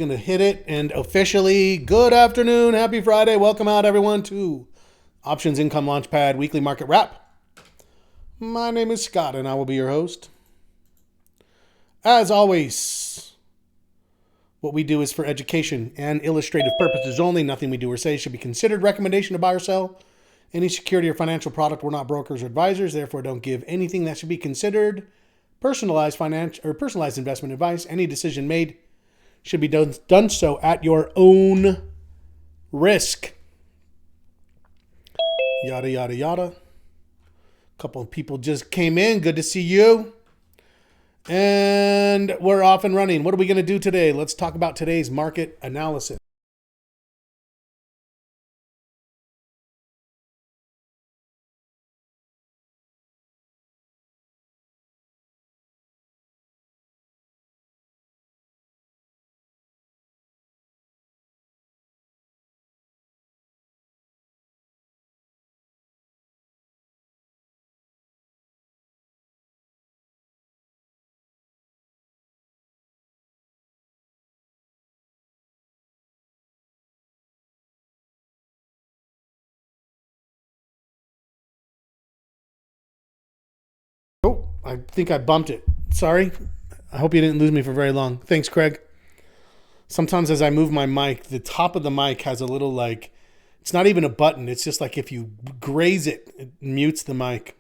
going to hit it and officially good afternoon. Happy Friday. Welcome out everyone to Options Income Launchpad Weekly Market Wrap. My name is Scott and I will be your host. As always, what we do is for education and illustrative purposes only. Nothing we do or say should be considered recommendation to buy or sell any security or financial product. We're not brokers or advisors, therefore don't give anything that should be considered personalized financial or personalized investment advice. Any decision made should be done so at your own risk. Yada, yada, yada. A couple of people just came in. Good to see you. And we're off and running. What are we going to do today? Let's talk about today's market analysis. Oh, I think I bumped it. Sorry. I hope you didn't lose me for very long. Thanks, Craig. Sometimes as I move my mic, the top of the mic has a little it's not even a button. It's just like if you graze it, it mutes the mic.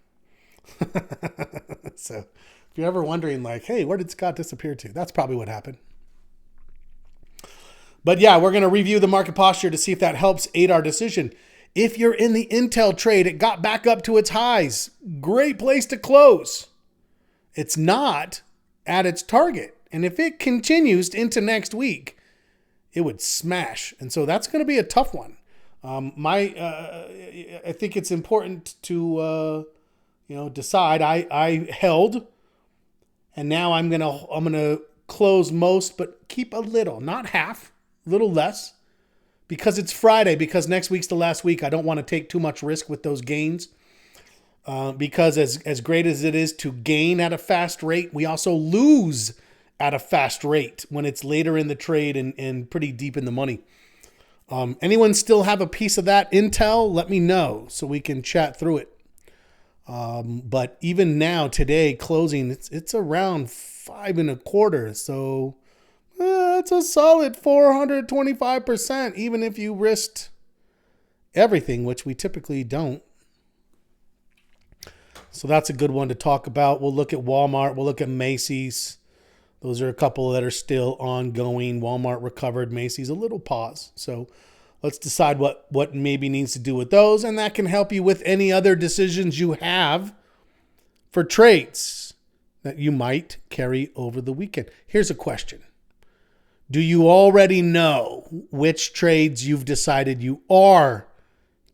So if you're ever wondering hey, where did Scott disappear to? That's probably what happened. But yeah, we're going to review the market posture to see if that helps aid our decision. If you're in the Intel trade, it got back up to its highs. Great place to close. It's not at its target. And if it continues into next week, it would smash. And so that's going to be a tough one. I think it's important to decide. I held, and now I'm gonna close most, but keep a little, not half, a little less. Because it's Friday, because next week's the last week, I don't want to take too much risk with those gains. Because as great as it is to gain at a fast rate, we also lose at a fast rate when it's later in the trade and pretty deep in the money. Anyone still have a piece of that intel? Let me know so we can chat through it. But even now, today, closing, it's around 5.25. So it's a solid 425%, even if you risked everything, which we typically don't. So that's a good one to talk about. We'll look at Walmart. We'll look at Macy's. Those are a couple that are still ongoing. Walmart recovered. Macy's a little pause. So let's decide what maybe needs to do with those. And that can help you with any other decisions you have for trades that you might carry over the weekend. Here's a question. Do you already know which trades you've decided you are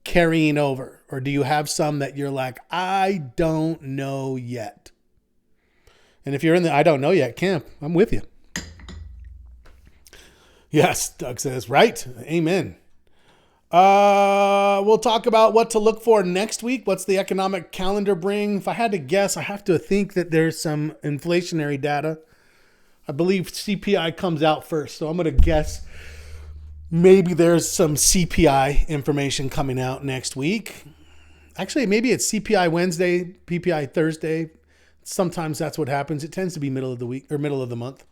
carrying over? Or do you have some that you're like, I don't know yet? And if you're in the I don't know yet camp, I'm with you. Yes, Doug says, right. Amen. We'll talk about what to look for next week. What's the economic calendar bring? If I had to guess, I have to think that there's some inflationary data. I believe CPI comes out first, so I'm going to guess maybe there's some CPI information coming out next week. Actually, maybe it's CPI Wednesday, PPI Thursday. Sometimes that's what happens. It tends to be middle of the week or middle of the month.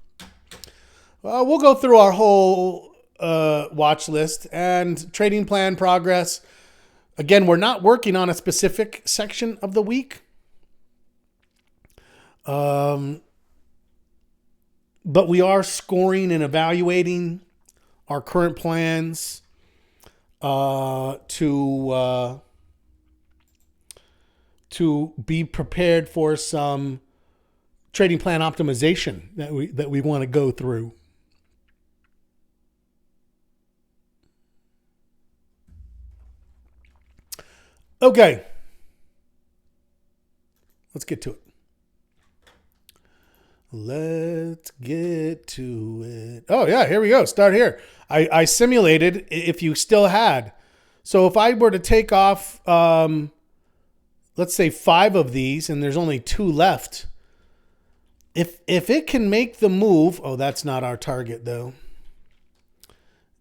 We'll go through our whole watch list and trading plan progress. Again, we're not working on a specific section of the week. But we are scoring and evaluating our current plans to be prepared for some trading plan optimization that we want to go through. Okay. Let's get to it. Let's get to it. Oh, yeah, here we go. Start here. I simulated if you still had. So if I were to take off, let's say 5 of these, and there's only 2 left. If it can make the move, oh, that's not our target, though.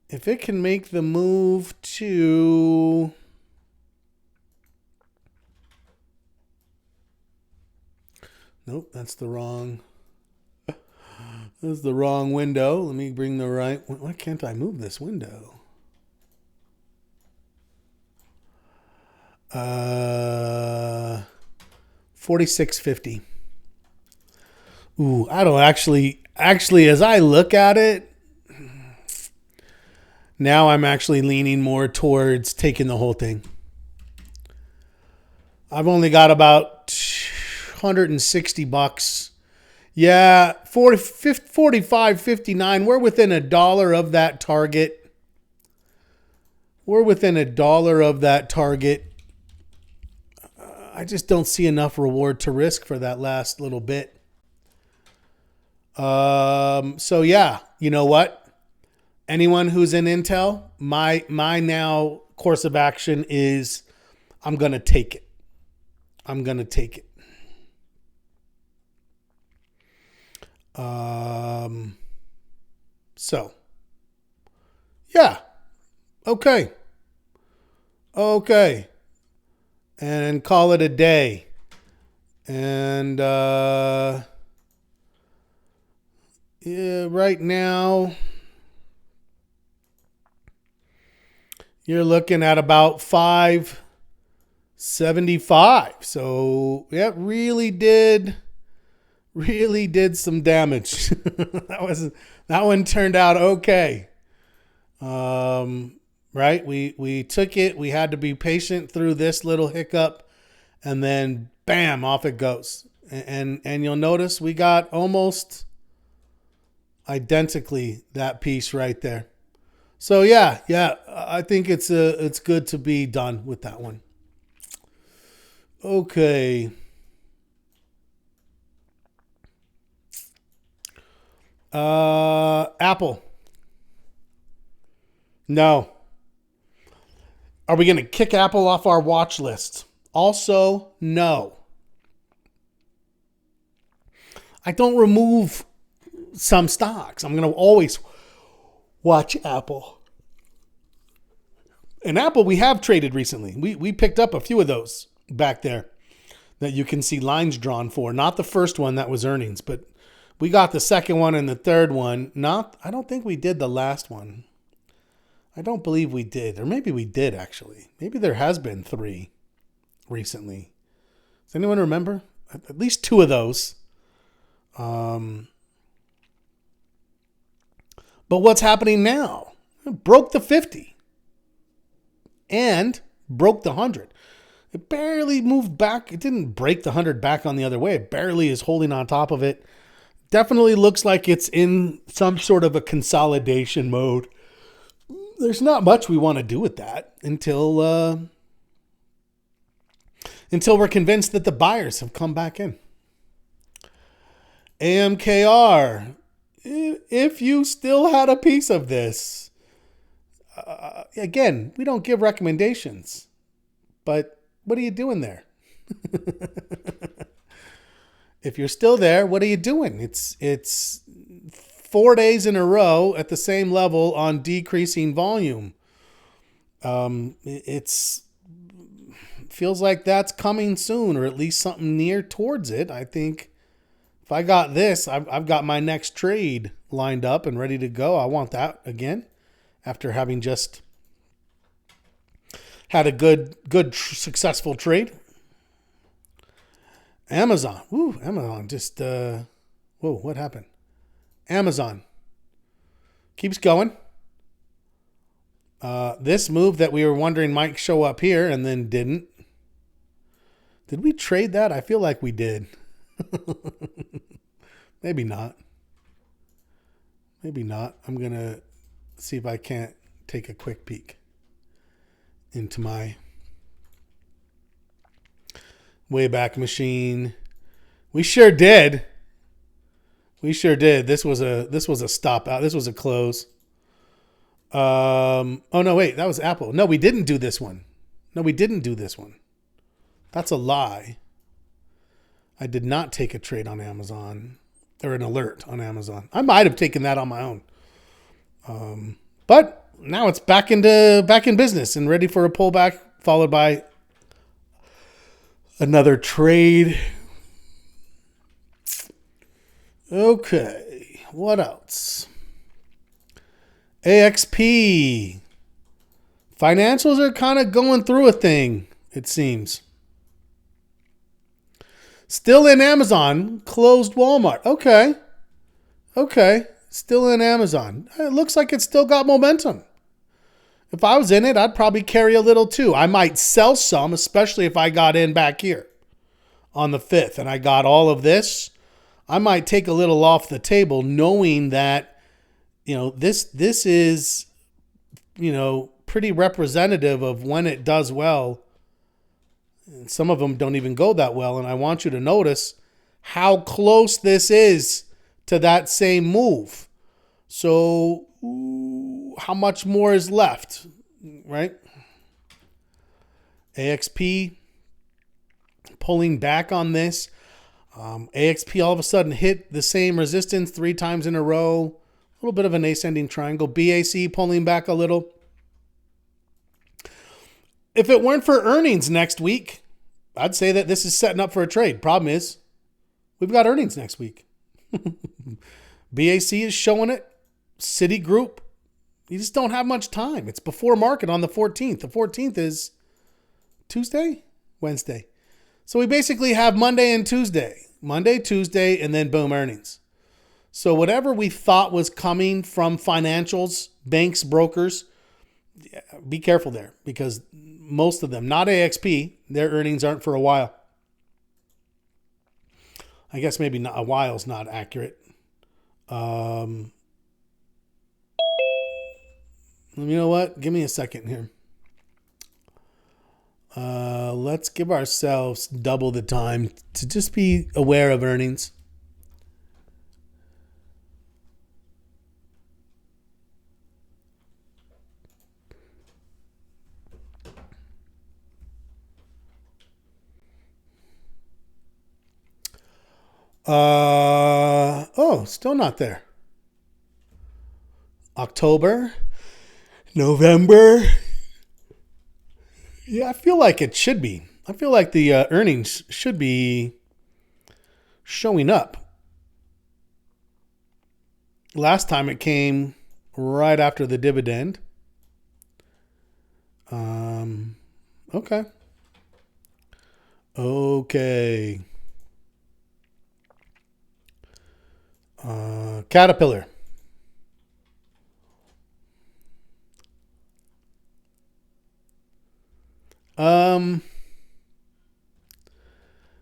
if it can make the move to... Nope, that's the wrong... That's the wrong window. Let me bring the right... Why can't I move this window? 46.50. Ooh, I don't actually, as I look at it, now I'm actually leaning more towards taking the whole thing. I've only got about $160. Yeah, 45.59. We're within $1 of that target. We're within $1 of that target. I just don't see enough reward to risk for that last little bit. So yeah, you know what? Anyone who's in Intel, my now course of action is I'm going to take it. I'm going to take it. So yeah. Okay. And call it a day. And yeah, right now you're looking at about 575. So yeah, really did some damage. that one turned out okay. Right? We took it. We had to be patient through this little hiccup, and then bam, off it goes. And you'll notice we got almost identically that piece right there. So yeah, I think it's good to be done with that one. Okay. Apple. No. Are we going to kick Apple off our watch list? Also, no. I don't remove some stocks. I'm going to always watch Apple. And Apple, we have traded recently. We picked up a few of those back there that you can see lines drawn for. Not the first one that was earnings, but we got the second one and the third one. I don't think we did the last one. I don't believe we did. Or maybe we did, actually. Maybe there has been 3 recently. Does anyone remember? At least 2 of those. But what's happening now? It broke the 50. And broke the 100. It barely moved back. It didn't break the 100 back on the other way. It barely is holding on top of it. Definitely looks like it's in some sort of a consolidation mode. There's not much we want to do with that until we're convinced that the buyers have come back in. AMKR, if you still had a piece of this, again, we don't give recommendations, but what are you doing there? If you're still there, what are you doing? It's 4 days in a row at the same level on decreasing volume. It's feels like that's coming soon, or at least something near towards it. I think if I got this, I've got my next trade lined up and ready to go. I want that again after having just had a good successful trade. Amazon. Woo, Amazon just whoa, what happened? Amazon keeps going. This move that we were wondering might show up here and then didn't. Did we trade that? I feel like we did. Maybe not. Maybe not. I'm going to see if I can't take a quick peek into my Wayback Machine. We sure did. We sure did. This was a stop out. This was a close. Oh no, wait, that was Apple. No, we didn't do this one. That's a lie. I did not take a trade on Amazon or an alert on Amazon. I might have taken that on my own. But now it's back in business and ready for a pullback, followed by another trade. Okay, what else? AXP. Financials are kind of going through a thing, it seems. Still in Amazon, closed Walmart. Okay. Still in Amazon. It looks like it's still got momentum. If I was in it, I'd probably carry a little too. I might sell some, especially if I got in back here on the 5th and I got all of this. I might take a little off the table knowing that, this is, pretty representative of when it does well. And some of them don't even go that well. And I want you to notice how close this is to that same move. So how much more is left, right? AXP pulling back on this. AXP all of a sudden hit the same resistance 3 times in a row. A little bit of an ascending triangle. BAC pulling back a little. If it weren't for earnings next week, I'd say that this is setting up for a trade. Problem is, we've got earnings next week. BAC is showing it. Citigroup, you just don't have much time. It's before market on the 14th. The 14th is Wednesday. So we basically have Monday, Tuesday, and then boom, earnings. So whatever we thought was coming from financials, banks, brokers, be careful there because most of them, not AXP, their earnings aren't for a while. I guess maybe not, a while's not accurate. You know what? Give me a second here. Let's give ourselves double the time to just be aware of earnings. Still not there. October, November. Yeah, I feel like it should be. I feel like the earnings should be showing up. Last time it came right after the dividend. Okay. Caterpillar.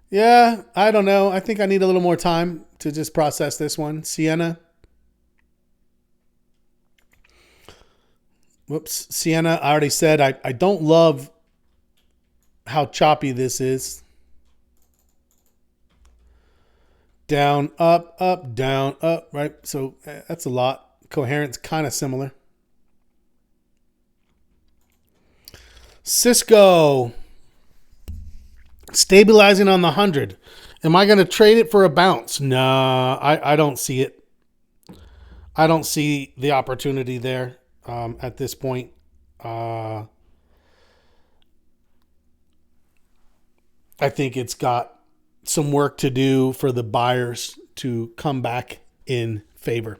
Yeah, I don't know. I think I need a little more time to just process this one. Sienna. Sienna, I already said I don't love how choppy this is. Down, up, down, up, right? So that's a lot. Coherent's kind of similar. Cisco. Stabilizing on the 100. Am I going to trade it for a bounce? No, I don't see it. I don't see the opportunity there at this point. I think it's got some work to do for the buyers to come back in favor.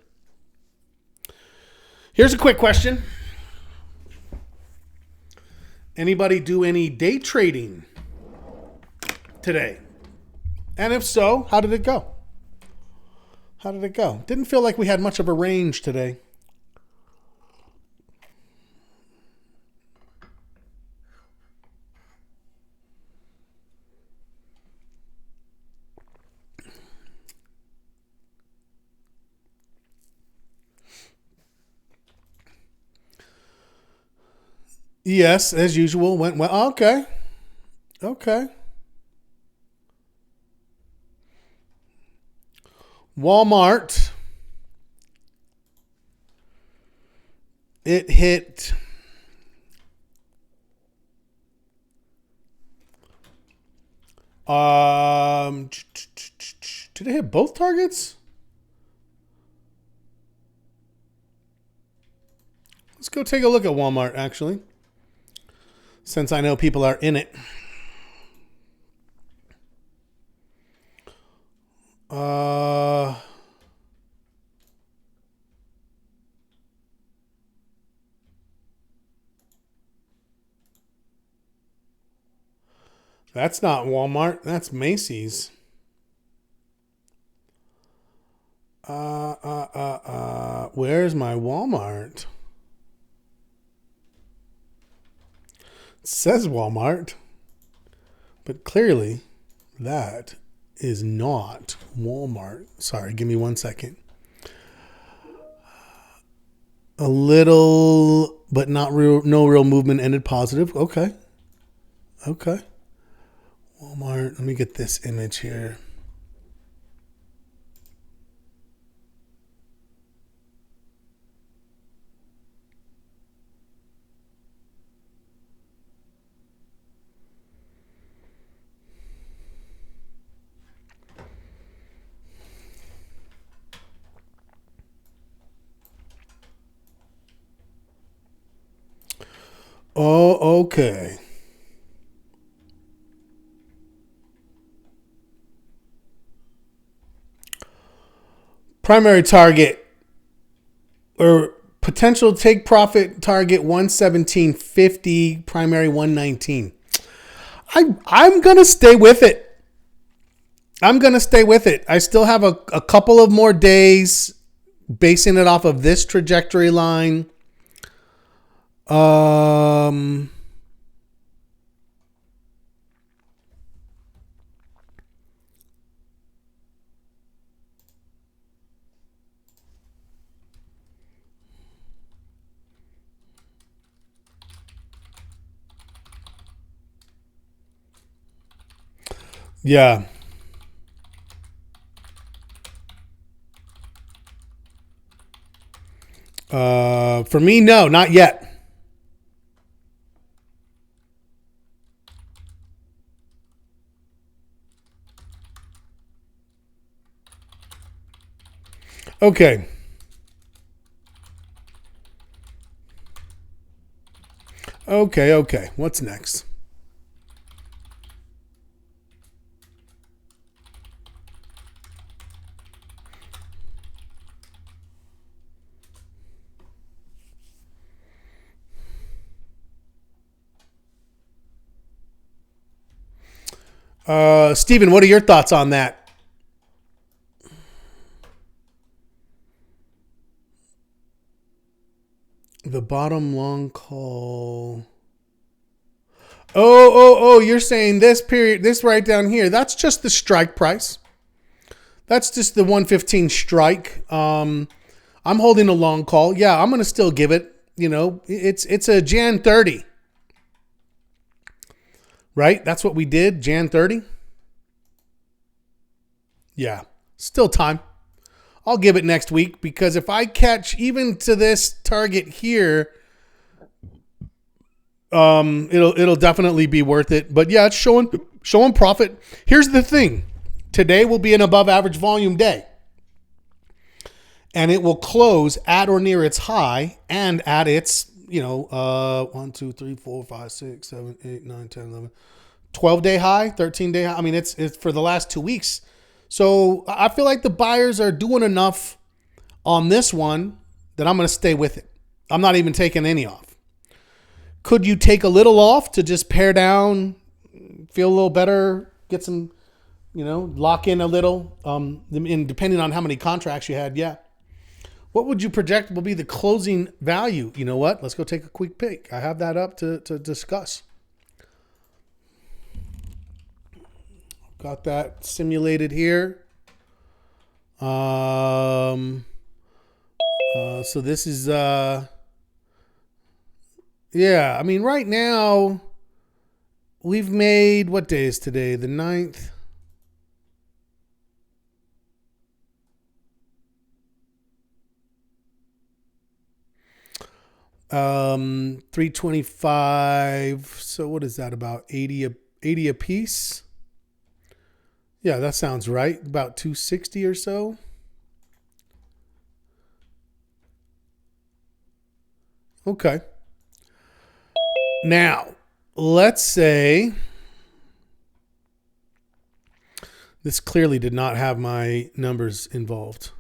Here's a quick question. Anybody do any day trading today? And if so, how did it go? Didn't feel like we had much of a range today. Yes, as usual, went well. Okay. Walmart. It hit did it hit both targets? Let's go take a look at Walmart, actually, since I know people are in it. That's not Walmart. That's Macy's. Where's my Walmart? It says Walmart, but clearly that is not Walmart. Sorry, give me 1 second. A little, but not real. No real movement ended positive. Okay. Walmart. Let me get this image here. Oh, okay. Primary target or potential take profit target 117.50, primary 119. I'm going to stay with it. I still have a couple of more days basing it off of this trajectory line. Yeah. For me, no, not yet. Okay. Okay. What's next? Steven, what are your thoughts on that? The bottom long call. Oh, you're saying this period, this right down here, that's just the strike price. That's just the 115 strike. I'm holding a long call. Yeah, I'm going to still give it, it's a Jan 30. Right? That's what we did, Jan 30. Yeah, still time. I'll give it next week because if I catch even to this target here, it'll definitely be worth it. But yeah, it's showing profit. Here's the thing. Today will be an above average volume day. And it will close at or near its high and at its, 1, 2, 3, 4, 5, 6, 7, 8, 9, 10, 11, 12-day high, 13-day high. I mean, it's for the last 2 weeks. So I feel like the buyers are doing enough on this one that I'm going to stay with it. I'm not even taking any off. Could you take a little off to just pare down, feel a little better, get some, lock in a little, and depending on how many contracts you had, yeah. What would you project will be the closing value? You know what? Let's go take a quick pick. I have that up to discuss. Got that simulated here. So this is, yeah, I mean, right now we've made, what day is today? The 9th. 325. So what is that? About 80 a piece? Yeah, that sounds right. About 260 or so. Okay. Now, let's say this clearly did not have my numbers involved.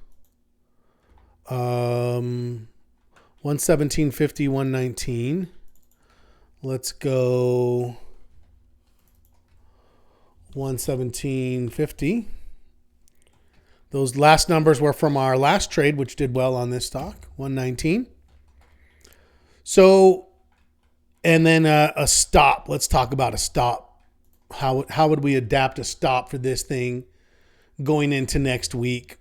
117.50, 119. Let's go 117.50. Those last numbers were from our last trade, which did well on this stock, 119. So, and then a stop. Let's talk about a stop. How would we adapt a stop for this thing going into next week?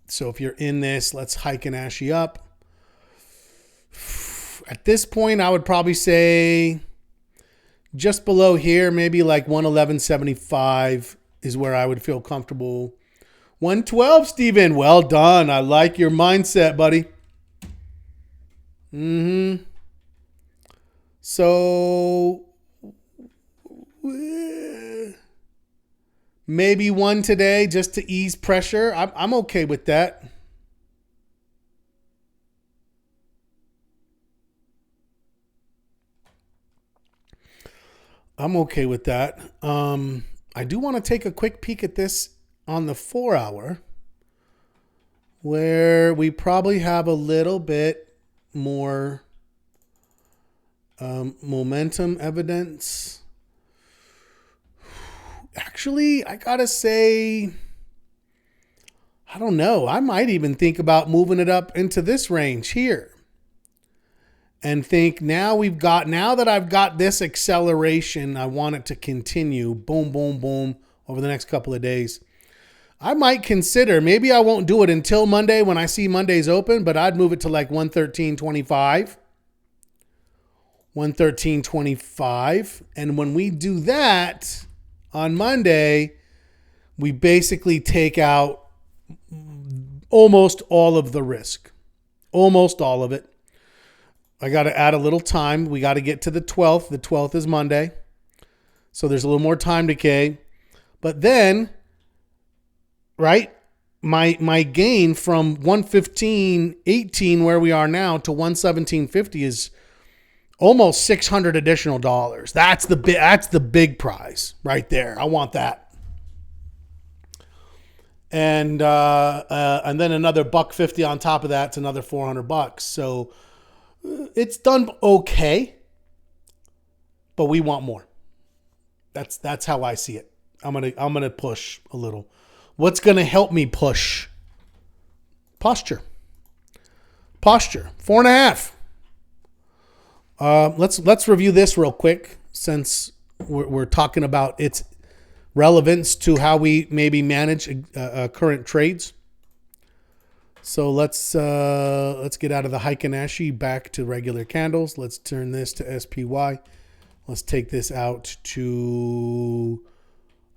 So if you're in this, let's Heiken Ashi up. At this point, I would probably say just below here, maybe like 111.75 is where I would feel comfortable. 112, Steven. Well done. I like your mindset, buddy. So maybe one today just to ease pressure. I'm okay with that. I'm okay with that. I do want to take a quick peek at this on the 4 hour, where we probably have a little bit more momentum evidence. Actually, I gotta say, I don't know. I might even think about moving it up into this range here. And think now that I've got this acceleration, I want it to continue. Boom, boom, boom over the next couple of days. I might consider, maybe I won't do it until Monday when I see Monday's open, but I'd move it to like 113.25. 113.25. And when we do that on Monday, we basically take out almost all of the risk. Almost all of it. I got to add a little time. We got to get to the 12th. The 12th is Monday. So there's a little more time decay. But then, right, my gain from 115.18 where we are now to 117.50 is almost $600 additional dollars. That's the big prize right there. I want that. And then another $1.50 on top of that. It's another $400. So it's done okay, but we want more. That's how I see it. I'm gonna push a little. What's gonna help me push? Posture. 4.5. Let's review this real quick since we're talking about its relevance to how we maybe manage current trades. So let's get out of the Heiken Ashi back to regular candles. Let's turn this to SPY. Let's take this out to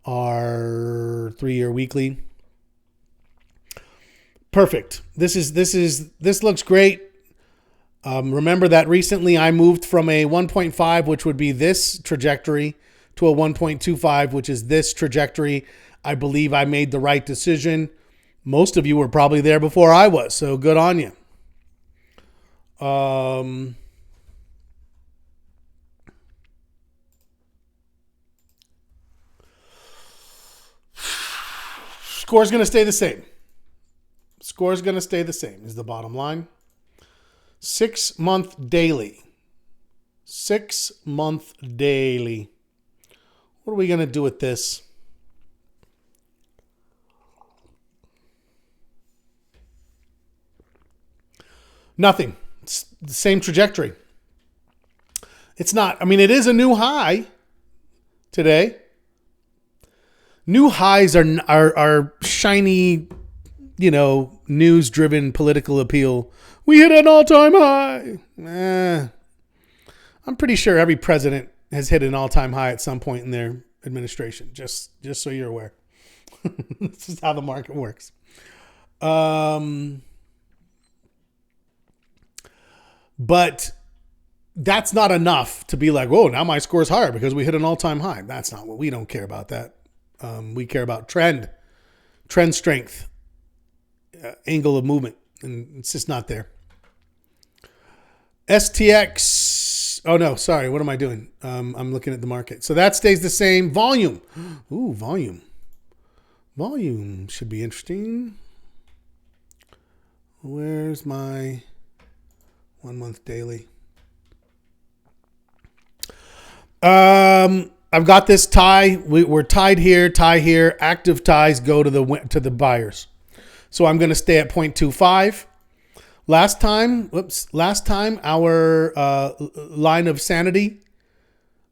our 3-year weekly. Perfect. This looks great. Remember that recently I moved from a 1.5, which would be this trajectory, to a 1.25, which is this trajectory. I believe I made the right decision. Most of you were probably there before I was, so good on you. Score's going to stay the same. Score's going to stay the same is the bottom line. 6-month daily. 6-month daily. What are we going to do with this? Nothing. It's the same trajectory. It's not. I mean, it is a new high today. New highs are shiny, news-driven political appeal. We hit an all-time high. I'm pretty sure every president has hit an all-time high at some point in their administration. Just so you're aware. This is how the market works. But that's not enough to be like, whoa, now my score is higher because we hit an all-time high. That's not what we don't care about that. We care about trend strength, angle of movement, and it's just not there. STX. Oh no, sorry. What am I doing? I'm looking at the market. So that stays the same. Volume. Ooh, volume. Volume should be interesting. Where's my 1 month daily? I've got this tie. We're tied here, tie here. Active ties go to the buyers. So I'm going to stay at 0.25. Last time our line of sanity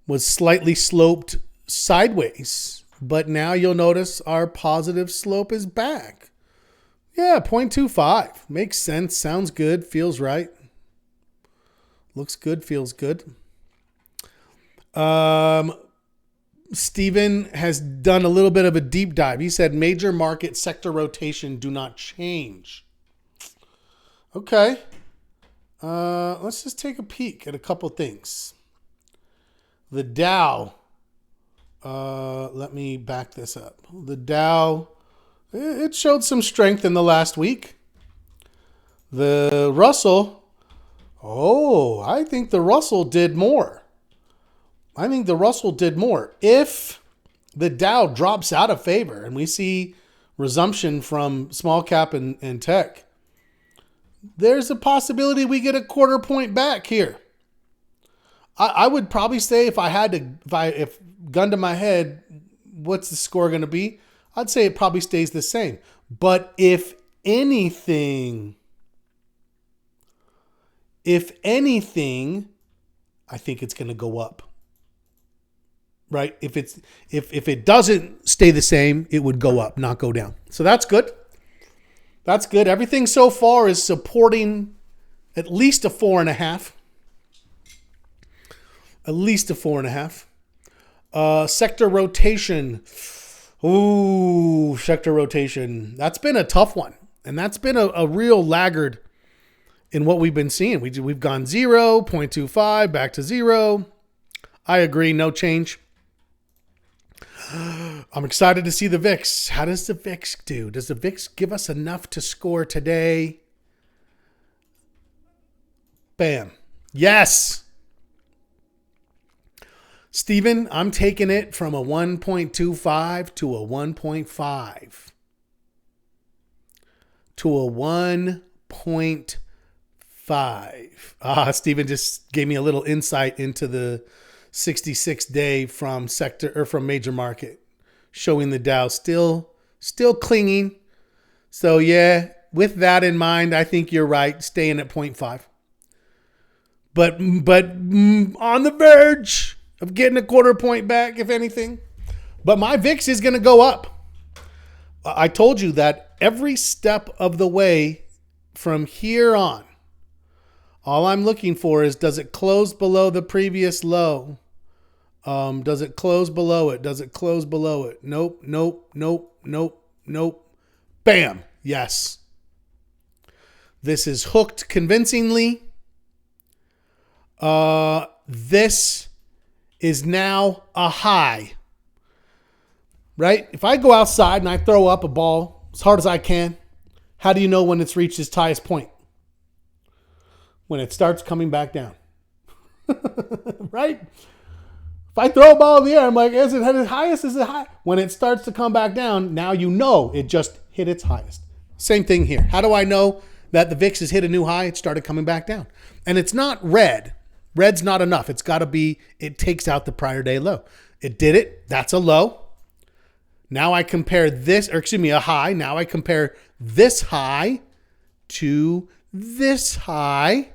was slightly sloped sideways, but now you'll notice our positive slope is back. Yeah, 0.25 makes sense. Sounds good. Feels right. Looks good. Feels good. Steven has done a little bit of a deep dive. He said major market sector rotation do not change. Okay. Let's just take a peek at a couple things. The Dow. Let me back this up. The Dow, it showed some strength in the last week. The Russell, I think the Russell did more. If the Dow drops out of favor and we see resumption from small cap and tech, there's a possibility we get a quarter point back here. I would probably say if gun to my head, what's the score going to be? I'd say it probably stays the same. But if anything, I think it's going to go up. Right? If it doesn't stay the same, it would go up, not go down. So that's good. That's good. Everything so far is supporting at least a 4.5. At least a 4.5. Sector rotation. Ooh, sector rotation. That's been a tough one. And that's been a real laggard in what we've been seeing. We've gone 0, 0.25, back to 0. I agree, no change. I'm excited to see the VIX. How does the VIX do? Does the VIX give us enough to score today? Bam. Yes. Steven, I'm taking it from a 1.25 to a 1.5. To a 1.5. Steven just gave me a little insight into the 66-day from major market, showing the Dow still clinging. So yeah, with that in mind, I think you're right, staying at 0.5. But on the verge of getting a quarter point back, if anything. But my VIX is going to go up. I told you that every step of the way from here on, all I'm looking for is, does it close below the previous low? Does it close below it? Does it close below it? Nope. Bam. Yes. This is hooked convincingly. This is now a high. Right? If I go outside and I throw up a ball as hard as I can, how do you know when it's reached its highest point? When it starts coming back down. Right? If I throw a ball in the air, I'm like, is it at its highest? Is it high? When it starts to come back down, now you know it just hit its highest. Same thing here. How do I know that the VIX has hit a new high? It started coming back down. And it's not red. Red's not enough. It's got to be, it takes out the prior day low. It did it. That's a low. Now I compare a high. Now I compare this high to this high.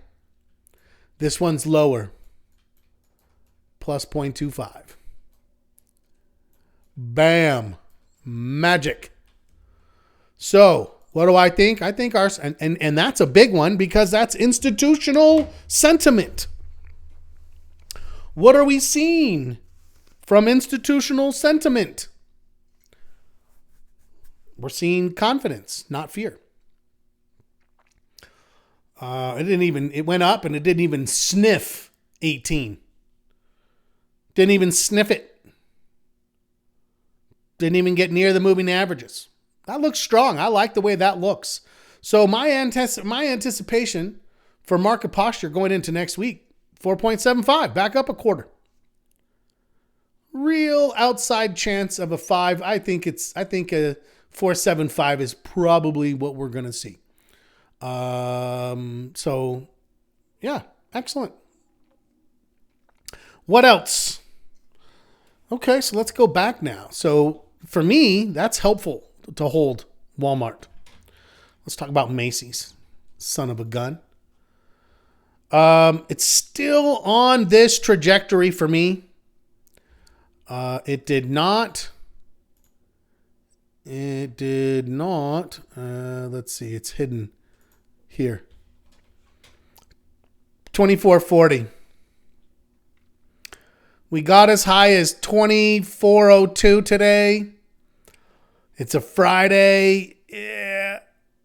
This one's lower. Plus 0.25. Bam. Magic. So, what do I think? I think and that's a big one because that's institutional sentiment. What are we seeing from institutional sentiment? We're seeing confidence, not fear. It went up and it didn't even sniff 18. Didn't even sniff it. Didn't even get near the moving averages. That looks strong. I like the way that looks. So my anticipation for market posture going into next week. 4.75, back up a quarter. Real outside chance of a 5. I think a 4.75 is probably what we're going to see. So yeah, excellent. What else? Okay, so let's go back now. So for me, that's helpful to hold Walmart. Let's talk about Macy's. Son of a gun. It's still on this trajectory for me. It did not. Let's see. It's hidden here. 24.40. We got as high as 24.02 today. It's a Friday. Yeah,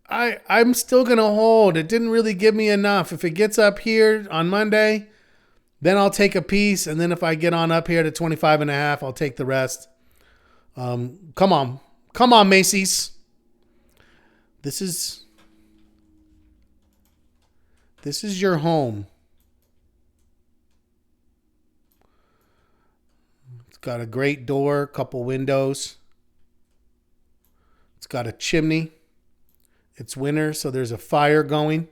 I'm still going to hold. It didn't really give me enough. If it gets up here on Monday, then I'll take a piece. And then if I get on up here to 25.5, I'll take the rest. Come on. Come on, Macy's. This is your home. It's got a great door, couple windows. It's got a chimney. It's winter, so there's a fire going.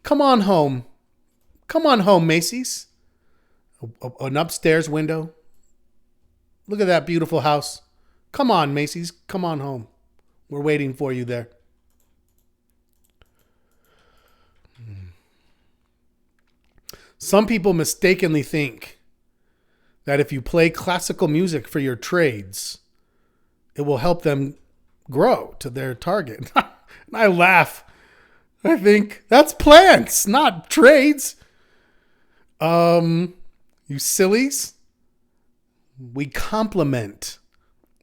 Come on home. Come on home, Macy's. An upstairs window. Look at that beautiful house. Come on, Macy's. Come on home. We're waiting for you there. Some people mistakenly think that if you play classical music for your trades, it will help them grow to their target. And I laugh. I think that's plants, not trades. You sillies. We compliment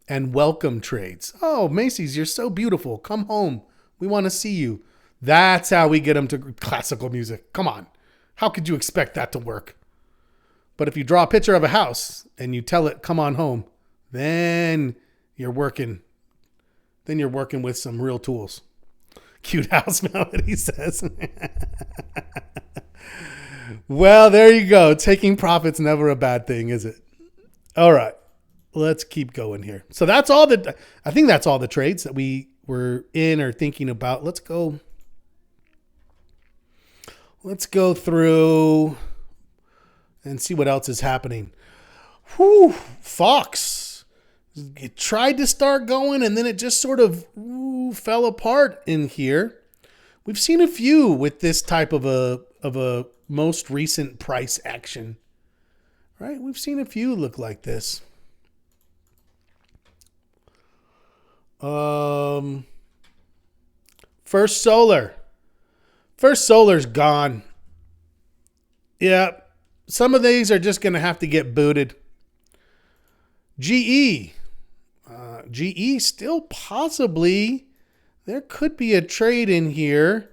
and welcome trades. Oh, Macy's, you're so beautiful. Come home. We want to see you. That's how we get them to classical music. Come on. How could you expect that to work? But if you draw a picture of a house and you tell it, come on home, then you're working. Then you're working with some real tools. Cute house melody says. Well, there you go. Taking profit's never a bad thing, is it? All right. Let's keep going here. So I think that's all the trades that we were in or thinking about. Let's go through and see what else is happening. Whew, Fox. It tried to start going and then it just sort of fell apart in here. We've seen a few with this type of a most recent price action. Right? We've seen a few look like this. First Solar. First Solar's gone. Yeah. Some of these are just going to have to get booted. GE. GE still possibly. There could be a trade in here.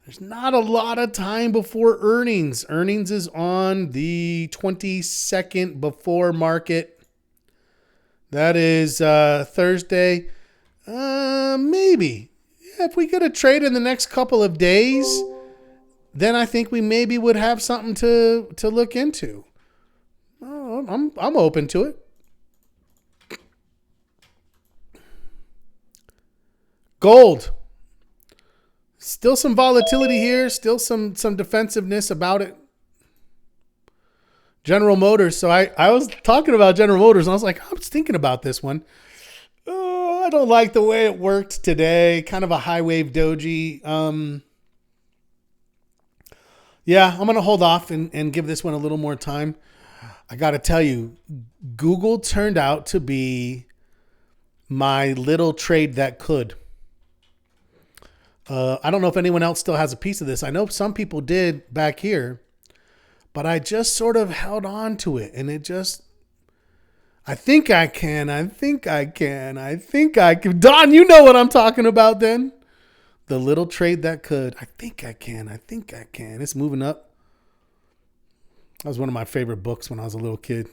There's not a lot of time before earnings. Earnings is on the 22nd before market. That is Thursday. Maybe. Yeah, if we get a trade in the next couple of days, then I think we maybe would have something to look into. I'm open to it. Gold. Still some volatility here. Still some defensiveness about it. General Motors. So I was talking about General Motors and I was like, I was thinking about this one. Oh, I don't like the way it worked today. Kind of a high wave doji. Yeah, I'm going to hold off and give this one a little more time. I got to tell you, Google turned out to be my little trade that could. I don't know if anyone else still has a piece of this. I know some people did back here, but I just sort of held on to it. And it just, I think I can. Don, you know what I'm talking about then. The little trade that could. I think I can. It's moving up. That was one of my favorite books when I was a little kid.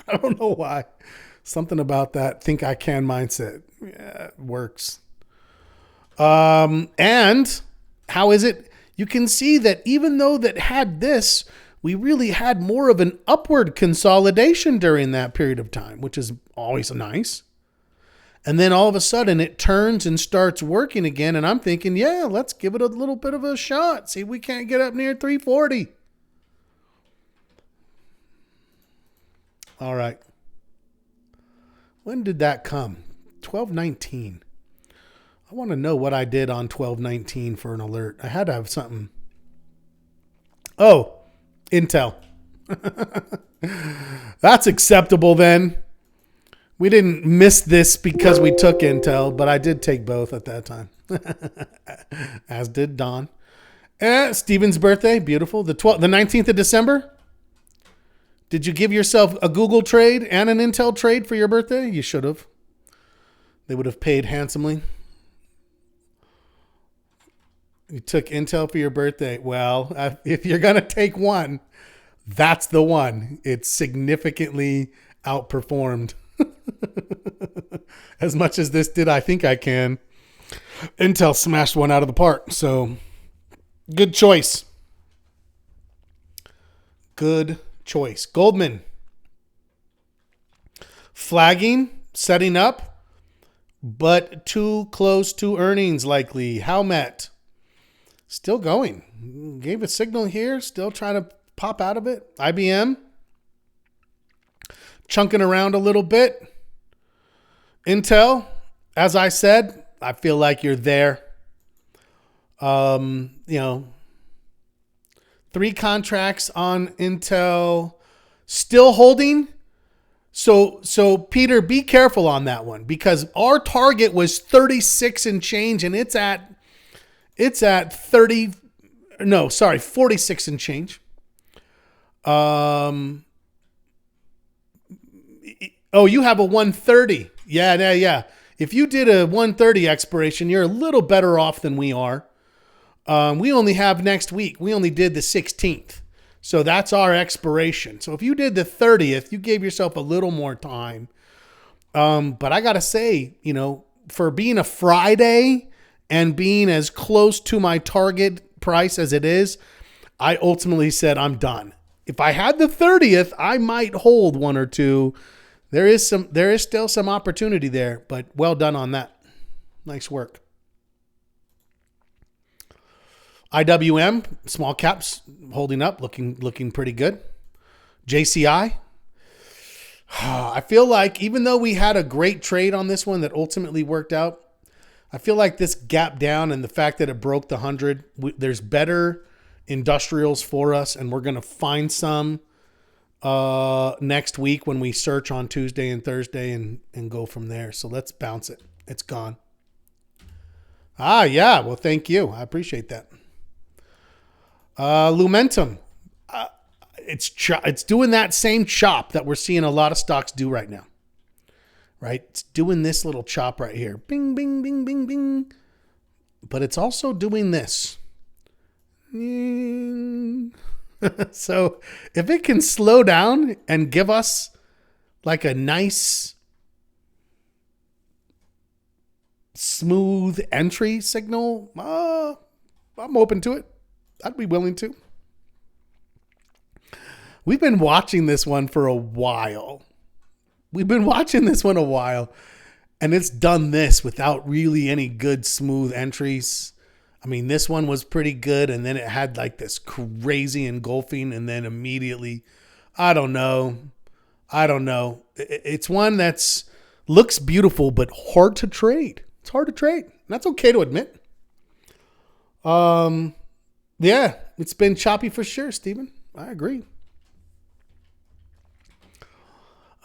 I don't know why. Something about that think I can mindset. Yeah, it works. And how is it? you can see that even though that had this, we really had more of an upward consolidation during that period of time, which is always nice. And then all of a sudden it turns and starts working again. And I'm thinking, yeah, let's give it a little bit of a shot. See if we can't get up near 340. All right. When did that come? 12/19. I want to know what I did on 12/19 for an alert. I had to have something. Oh, Intel. That's acceptable then. We didn't miss this because we took Intel, but I did take both at that time. As did Don. Steven's birthday, beautiful. The 19th of December. Did you give yourself a Google trade and an Intel trade for your birthday? You should have. They would have paid handsomely. You took Intel for your birthday. Well, if you're going to take one, that's the one. It's significantly outperformed. As much as this did, I think I can. Intel smashed one out of the park. So, good choice. Good choice. Goldman. Flagging, setting up, but too close to earnings likely. Howmet. Still going. Gave a signal here. Still trying to pop out of it. IBM. Chunking around a little bit. Intel, as I said, I feel like you're there. 3 contracts on Intel still holding. So Peter, be careful on that one because our target was 36 and change and it's at 46 and change. You have a 130. Yeah. If you did a 130 expiration, you're a little better off than we are. We only have next week. We only did the 16th. So that's our expiration. So if you did the 30th, you gave yourself a little more time. But I got to say, for being a Friday and being as close to my target price as it is, I ultimately said I'm done. If I had the 30th, I might hold one or two. There is still some opportunity there, but well done on that. Nice work. IWM, small caps, holding up, looking pretty good. JCI. I feel like even though we had a great trade on this one that ultimately worked out, I feel like this gap down and the fact that it broke the 100, there's better industrials for us, and we're going to find some next week when we search on Tuesday and Thursday and go from there. So let's bounce it. It's gone. Yeah. Well, thank you. I appreciate that. Lumentum. It's doing that same chop that we're seeing a lot of stocks do right now. Right? It's doing this little chop right here. Bing, bing, bing, bing, bing. But it's also doing this. So if it can slow down and give us like a nice smooth entry signal, I'm open to it. I'd be willing to. We've been watching this one for a while. And it's done this without really any good smooth entries. I mean, this one was pretty good, and then it had like this crazy engulfing, and then immediately, I don't know. It's one that's looks beautiful, but hard to trade. It's hard to trade. That's okay to admit. Yeah, it's been choppy for sure, Steven. I agree.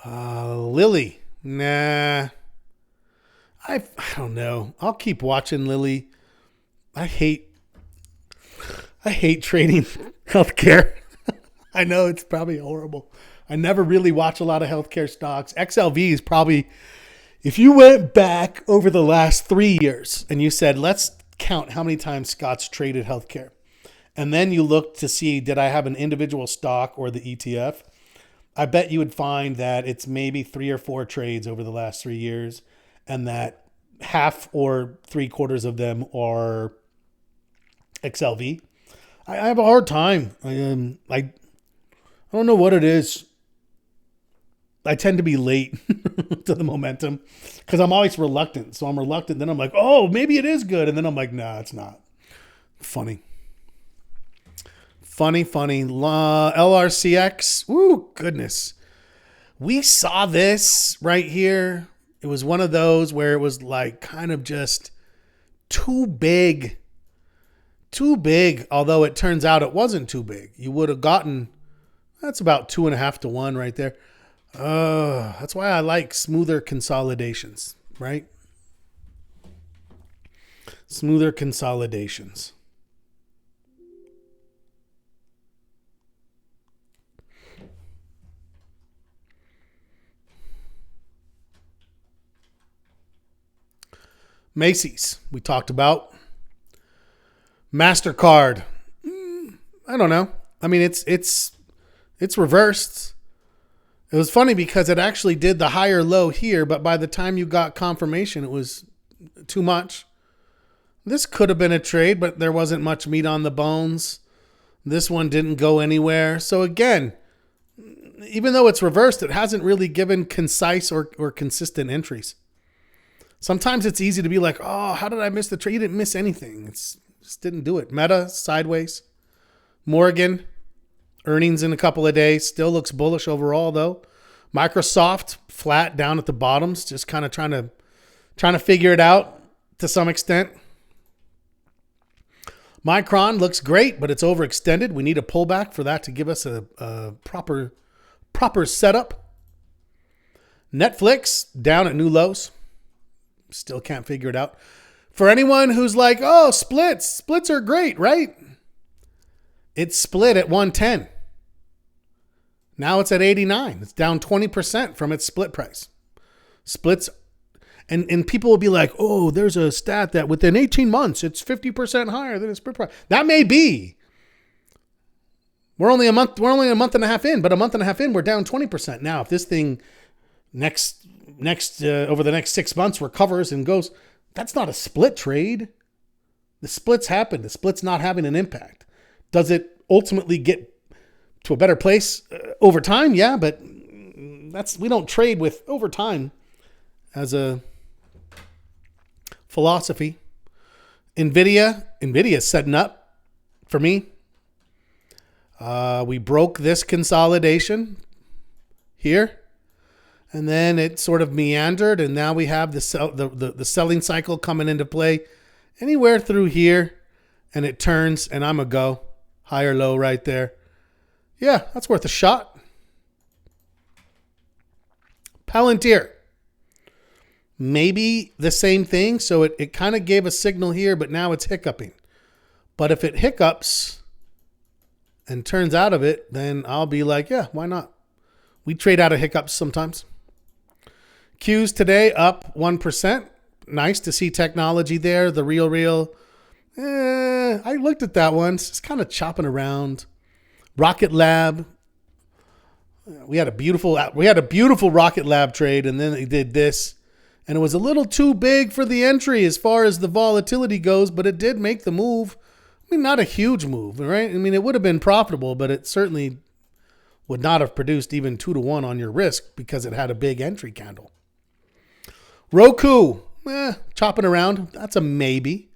Lily. Nah. I don't know. I'll keep watching Lily. I hate trading healthcare. I know it's probably horrible. I never really watch a lot of healthcare stocks. XLV is probably, if you went back over the last 3 years and you said, let's count how many times Scott's traded healthcare. And then you look to see, did I have an individual stock or the ETF? I bet you would find that it's maybe 3 or 4 trades over the last 3 years, and that half or 3/4 of them are XLV. I have a hard time. I don't know what it is. I tend to be late to the momentum because I'm always reluctant. So I'm reluctant. Then I'm like, oh, maybe it is good. And then I'm like, nah, it's not. Funny. LRCX. Ooh, goodness. We saw this right here. It was one of those where it was like kind of just too big. Too big, although it turns out it wasn't too big. You would have gotten, that's about 2.5 to 1 right there. That's why I like smoother consolidations, right? Smoother consolidations. Macy's, we talked about. MasterCard. I don't know. I mean, it's reversed. It was funny because it actually did the higher low here, but by the time you got confirmation, it was too much. This could have been a trade, but there wasn't much meat on the bones. This one didn't go anywhere. So again, even though it's reversed, it hasn't really given concise or consistent entries. Sometimes it's easy to be like, oh, how did I miss the trade? You didn't miss anything. It's just didn't do it. Meta, sideways. Morgan, earnings in a couple of days. Still looks bullish overall, though. Microsoft, flat down at the bottoms. Just kind of trying to figure it out to some extent. Micron looks great, but it's overextended. We need a pullback for that to give us a proper setup. Netflix, down at new lows. Still can't figure it out. For anyone who's like, oh, splits are great, right? It split at 110. Now it's at 89. It's down 20% from its split price. Splits, and people will be like, oh, there's a stat that within 18 months, it's 50% higher than its split price. That may be. We're only a month and a half in, but a month and a half in, we're down 20%. Now, if this thing over the next 6 months recovers and goes, that's not a split trade. The splits happen. The split's not having an impact. Does it ultimately get to a better place over time? Yeah, but we don't trade with over time as a philosophy. Nvidia's setting up for me. We broke this consolidation here. And then it sort of meandered, and now we have the selling cycle coming into play anywhere through here, and it turns, and I'm a go. Higher low right there. Yeah, that's worth a shot. Palantir. Maybe the same thing, so it kind of gave a signal here, but now it's hiccuping. But if it hiccups and turns out of it, then I'll be like, yeah, why not? We trade out of hiccups sometimes. Qs today up 1%. Nice to see technology there. The real. I looked at that one. It's kind of chopping around. Rocket Lab. We had a beautiful Rocket Lab trade, and then they did this. And it was a little too big for the entry as far as the volatility goes, but it did make the move. I mean, not a huge move, right? I mean, it would have been profitable, but it certainly would not have produced even 2 to 1 on your risk because it had a big entry candle. Roku, chopping around. That's a maybe.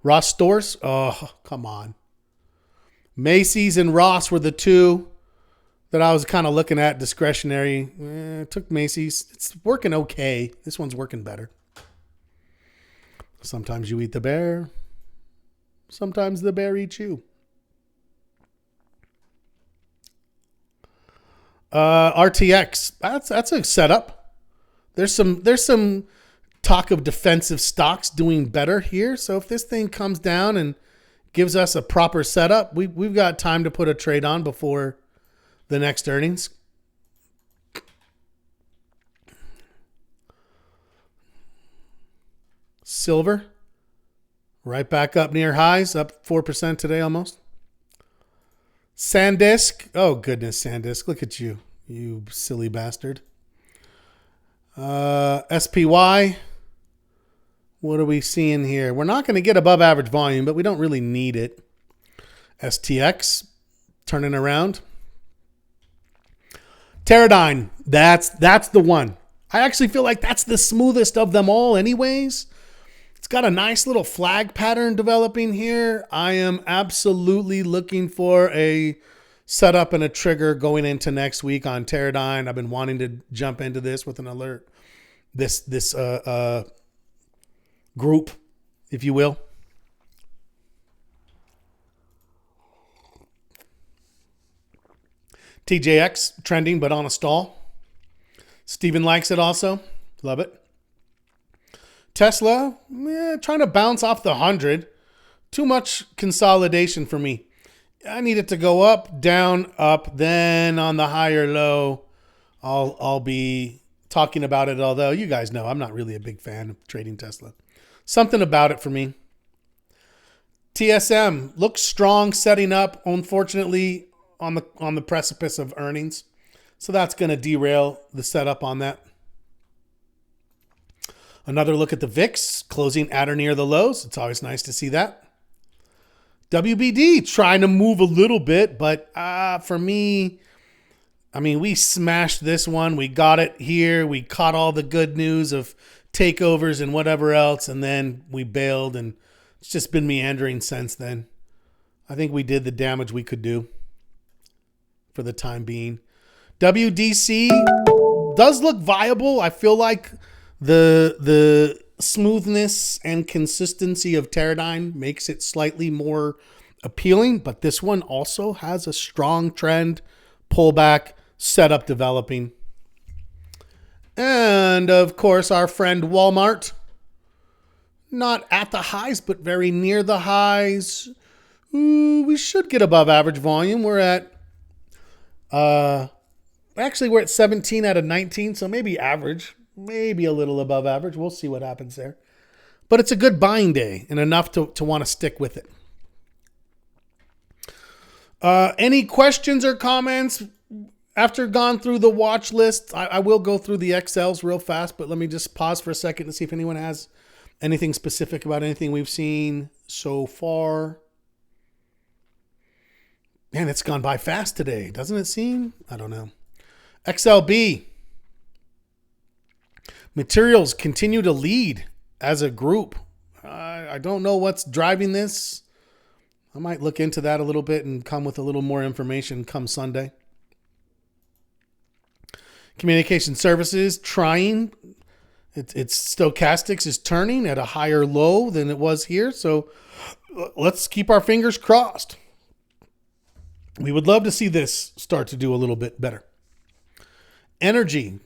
Ross Stores, oh, come on. Macy's and Ross were the two that I was kind of looking at discretionary. Took Macy's. It's working okay. This one's working better. Sometimes you eat the bear. Sometimes the bear eats you. RTX, that's a setup. There's some talk of defensive stocks doing better here. So if this thing comes down and gives us a proper setup, we've got time to put a trade on before the next earnings. Silver, right back up near highs, up 4% today almost. SanDisk, oh goodness, SanDisk, look at you, you silly bastard. SPY, what are we seeing here? We're not going to get above average volume, but we don't really need it. STX turning around. Teradyne, that's the one. I actually feel like that's the smoothest of them all anyways. It's got a nice little flag pattern developing here. I am absolutely looking for a setup and a trigger going into next week on Teradyne. I've been wanting to jump into this with an alert. This group, if you will. TJX trending, but on a stall. Steven likes it also. Love it. Tesla, trying to bounce off the 100. Too much consolidation for me. I need it to go up, down, up, then on the higher low. I'll be talking about it, although you guys know I'm not really a big fan of trading Tesla. Something about it for me. TSM looks strong, setting up, unfortunately, on the precipice of earnings. So that's going to derail the setup on that. Another look at the VIX, closing at or near the lows. It's always nice to see that. WBD trying to move a little bit, but for me, I mean, we smashed this one. We got it here. We caught all the good news of takeovers and whatever else, and then we bailed, and it's just been meandering since then. I think we did the damage we could do for the time being. WDC does look viable. I feel like the smoothness and consistency of Teradyne makes it slightly more appealing, but this one also has a strong trend, pullback, setup developing. And of course, our friend Walmart, not at the highs, but very near the highs. We should get above average volume. We're at we're at 17 out of 19, so maybe average, maybe a little above average. We'll see what happens there. But it's a good buying day and enough to want to stick with it. Any questions or comments after gone through the watch list? I will go through the XLs real fast, but let me just pause for a second to see if anyone has anything specific about anything we've seen so far. Man, it's gone by fast today, doesn't it seem? I don't know. XLB. Materials continue to lead as a group. I don't know what's driving this. I might look into that a little bit and come with a little more information come Sunday. Communication services trying. It's stochastics is turning at a higher low than it was here. So let's keep our fingers crossed. We would love to see this start to do a little bit better. Energy.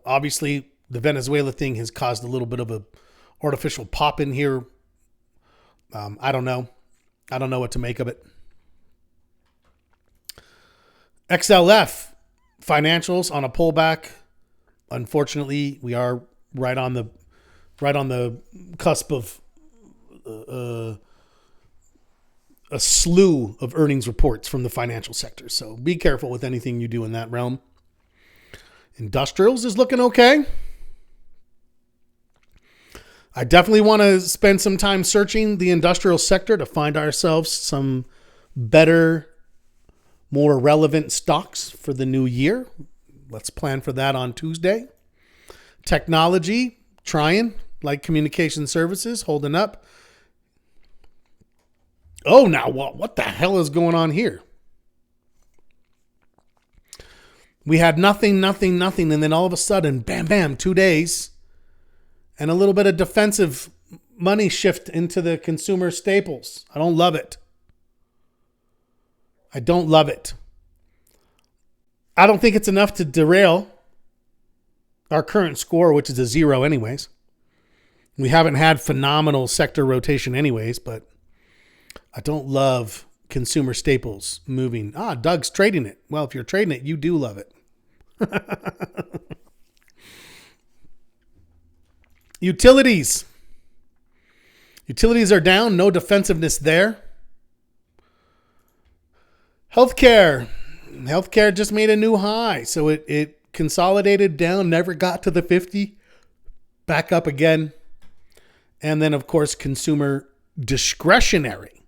Obviously the Venezuela thing has caused a little bit of a artificial pop in here. I don't know. I don't know what to make of it. XLF financials on a pullback. Unfortunately, we are right on the cusp of a slew of earnings reports from the financial sector. So be careful with anything you do in that realm. Industrials is looking okay. I definitely want to spend some time searching the industrial sector to find ourselves some better, more relevant stocks for the new year. Let's plan for that on Tuesday. Technology, trying, like communication services, holding up. Oh, now what the hell is going on here? We had nothing, and then all of a sudden, bam, bam, 2 days, and a little bit of defensive money shift into the consumer staples. I don't love it. I don't love it. I don't think it's enough to derail our current score, which is a 0 anyways. We haven't had phenomenal sector rotation anyways, but I don't love consumer staples moving. Doug's trading it. Well, if you're trading it, you do love it. Utilities. Utilities are down. No defensiveness there. Healthcare. Healthcare just made a new high. So it consolidated down, never got to the 50. Back up again. And then, of course, consumer discretionary.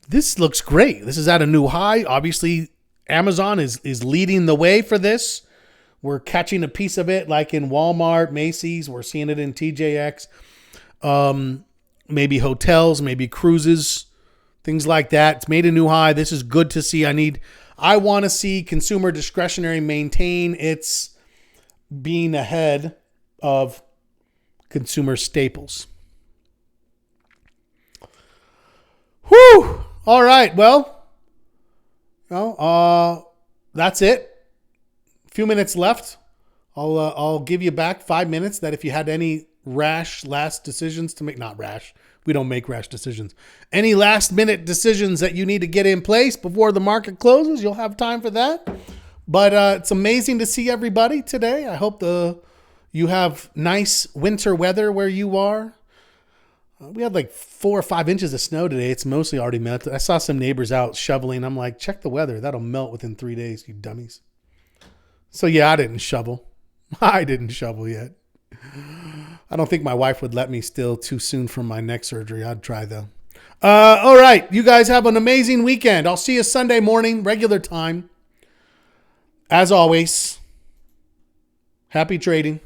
this looks great. This is at a new high. Obviously, Amazon is leading the way for this. We're catching a piece of it like in Walmart, Macy's. We're seeing it in TJX. Maybe hotels, maybe cruises, things like that. It's made a new high. This is good to see. I want to see consumer discretionary maintain its being ahead of consumer staples. Whew. All right. Well, that's it. A few minutes left. I'll give you back 5 minutes that if you had any rash last decisions to make, not rash. We don't make rash decisions. Any last minute decisions that you need to get in place before the market closes, you'll have time for that. But it's amazing to see everybody today. I hope you have nice winter weather where you are. We had like 4 or 5 inches of snow today. It's mostly already melted. I saw some neighbors out shoveling. I'm like, check the weather. That'll melt within 3 days, you dummies. So yeah, I didn't shovel. I didn't shovel yet. I don't think my wife would let me still too soon from my neck surgery. I'd try though. All right. You guys have an amazing weekend. I'll see you Sunday morning, regular time. As always, happy trading.